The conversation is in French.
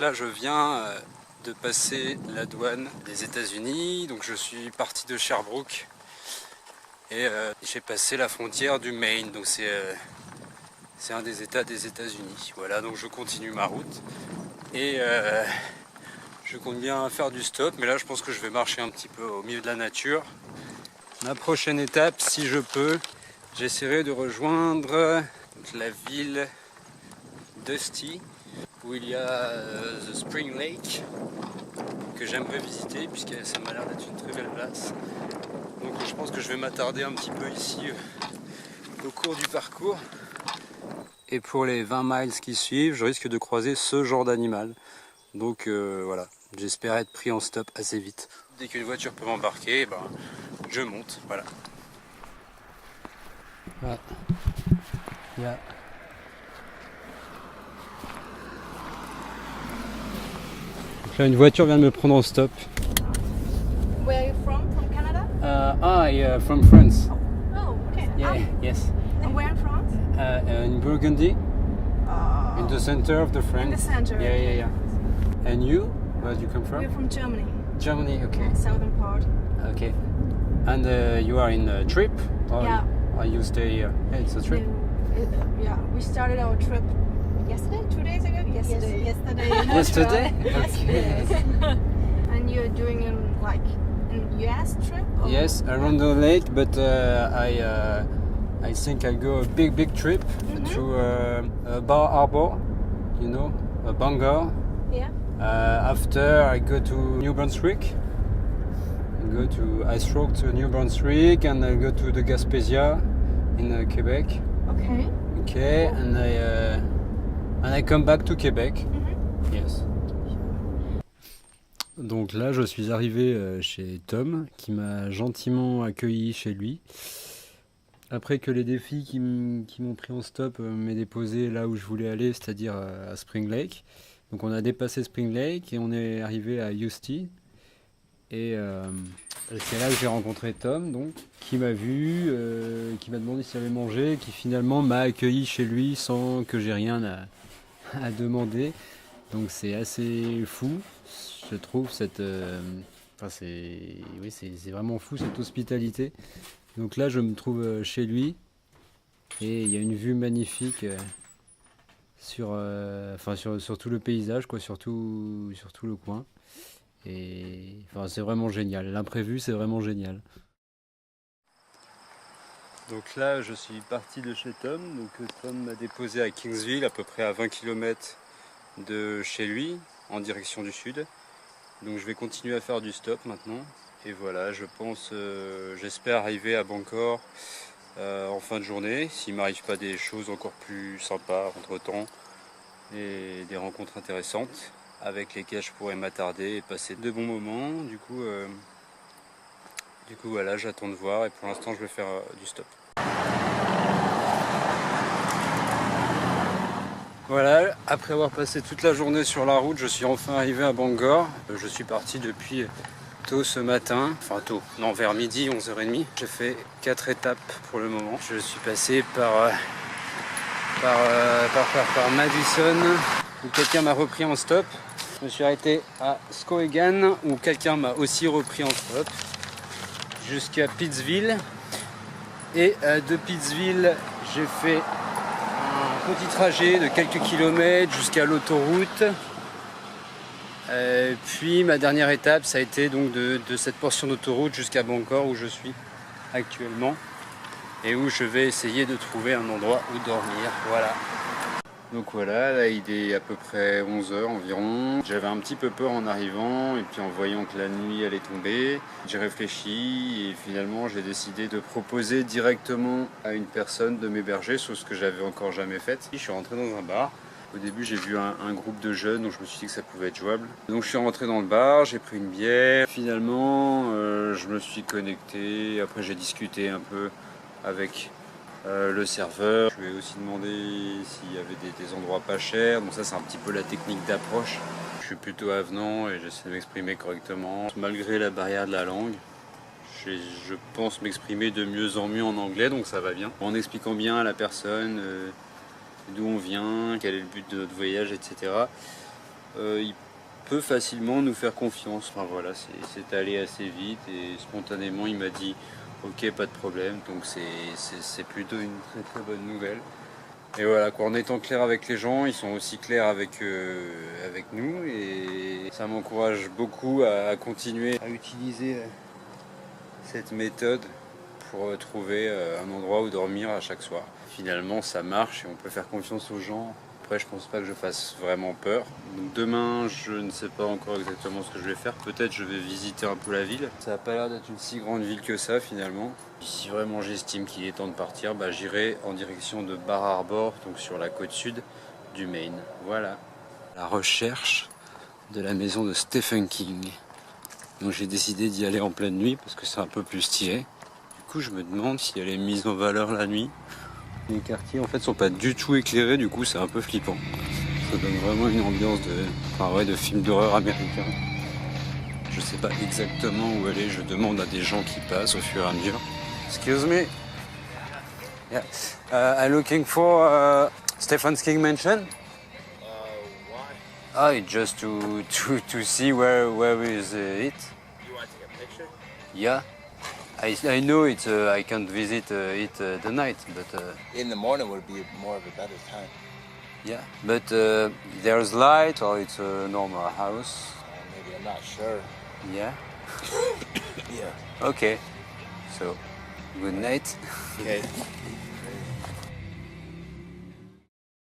là je viens de passer la douane des États-Unis, donc je suis parti de Sherbrooke et j'ai passé la frontière du Maine, donc c'est un des États des États-Unis. Voilà, donc je continue ma route et je compte bien faire du stop, mais là je pense que je vais marcher un petit peu au milieu de la nature. Ma prochaine étape, si je peux, j'essaierai de rejoindre la ville Dusty, où il y a The Spring Lake, que j'aimerais visiter, puisque ça m'a l'air d'être une très belle place. Donc je pense que je vais m'attarder un petit peu ici au cours du parcours. Et pour les 20 miles qui suivent, je risque de croiser ce genre d'animal. Donc voilà, j'espère être pris en stop assez vite. Dès qu'une voiture peut m'embarquer, ben, je monte, voilà. Ah. Yeah. Donc là, une voiture vient de me prendre en stop. Where are you from? From Canada? From France. Oh, okay. Yeah, yes. And where in France? In Burgundy, in the center of the France. In the center. Yeah. And you? Where do you come from? We're from Germany. Germany, okay. Southern part. Okay. And you are in a trip? Or Yeah. Or you stay here? Yeah, it's a trip. Yeah, we started our trip yesterday, 2 days ago? Yesterday. Yesterday? Okay. And you're doing an US trip? Or? Yes, around the lake, but I think I'll go a big trip to Bar Harbor, you know, Bangor. Yeah. After I go to New Brunswick, I stroke to New Brunswick, and I go to the Gaspésia in Quebec. Okay. Okay, and I come back to Quebec. Yes. Donc là, je suis arrivé chez Tom, qui m'a gentiment accueilli chez lui. Après que les défis qui m'ont pris en stop m'aient déposé là où je voulais aller, c'est-à-dire à Spring Lake. Donc on a dépassé Spring Lake et on est arrivé à Usty. Et c'est là que j'ai rencontré Tom, donc, qui m'a vu, qui m'a demandé s'il avait mangé, qui finalement m'a accueilli chez lui sans que j'ai rien à demander. Donc c'est assez fou, je trouve, c'est vraiment fou cette hospitalité. Donc là je me trouve chez lui et il y a une vue magnifique sur tout le paysage, quoi, sur tout le coin. Et enfin, c'est vraiment génial, l'imprévu c'est vraiment génial. Donc là je suis parti de chez Tom, donc Tom m'a déposé à Kingsville, à peu près à 20 km de chez lui, en direction du sud. Donc je vais continuer à faire du stop maintenant. Et voilà, je pense, j'espère arriver à Bangor en fin de journée, s'il ne m'arrive pas des choses encore plus sympas entre temps et des rencontres intéressantes avec lesquelles je pourrais m'attarder et passer de bons moments. Du coup voilà, j'attends de voir et pour l'instant je vais faire du stop. Voilà, après avoir passé toute la journée sur la route, je suis enfin arrivé à Bangor. Je suis parti depuis tôt ce matin, enfin tôt, non, vers midi, 11h30. J'ai fait 4 étapes pour le moment. Je suis passé par Madison, où quelqu'un m'a repris en stop. Je me suis arrêté à Skowhegan, où quelqu'un m'a aussi repris en stop, jusqu'à Pittsville. Et de Pittsville, j'ai fait un petit trajet de quelques kilomètres jusqu'à l'autoroute. Puis ma dernière étape, ça a été donc de cette portion d'autoroute jusqu'à Bangor, où je suis actuellement. Et où je vais essayer de trouver un endroit où dormir. Voilà. Donc voilà, là il est à peu près 11h environ. J'avais un petit peu peur en arrivant et puis en voyant que la nuit allait tomber, j'ai réfléchi et finalement j'ai décidé de proposer directement à une personne de m'héberger, chose que j'avais encore jamais faite. Je suis rentré dans un bar. Au début j'ai vu un groupe de jeunes, donc je me suis dit que ça pouvait être jouable. Donc je suis rentré dans le bar, j'ai pris une bière. Finalement je me suis connecté, après j'ai discuté un peu avec le serveur. Je lui ai aussi demandé s'il y avait des endroits pas chers, donc ça c'est un petit peu la technique d'approche. Je suis plutôt avenant et j'essaie de m'exprimer correctement. Malgré la barrière de la langue, je pense m'exprimer de mieux en mieux en anglais, donc ça va bien. En expliquant bien à la personne d'où on vient, quel est le but de notre voyage, etc. il peut facilement nous faire confiance. Enfin voilà, c'est allé assez vite et spontanément il m'a dit ok, pas de problème, donc c'est plutôt une très très bonne nouvelle. Et voilà, quoi, en étant clair avec les gens, ils sont aussi clairs avec nous et ça m'encourage beaucoup à continuer à utiliser cette méthode pour trouver un endroit où dormir à chaque soir. Finalement ça marche et on peut faire confiance aux gens. Après je pense pas que je fasse vraiment peur. Donc demain je ne sais pas encore exactement ce que je vais faire. Peut-être je vais visiter un peu la ville. Ça n'a pas l'air d'être une si grande ville que ça finalement. Si vraiment j'estime qu'il est temps de partir, j'irai en direction de Bar Harbor, donc sur la côte sud du Maine. Voilà. La recherche de la maison de Stephen King. Donc j'ai décidé d'y aller en pleine nuit parce que c'est un peu plus stylé. Du coup je me demande si elle est mise en valeur la nuit. Les quartiers en fait sont pas du tout éclairés, du coup c'est un peu flippant. Ça donne vraiment une ambiance de film d'horreur américain. Je sais pas exactement où aller, je demande à des gens qui passent au fur et à mesure. Excuse me. Yeah. I'm looking for Stephen King mansion. Why? Oh, just to see where is it. You want to take a picture? Yeah. I know it's I can't visit it the night, but In the morning would be more of a better time. yeah. But there's light or it's a normal house. Maybe, I'm not sure. Yeah. Yeah. Okay. So good night. Okay.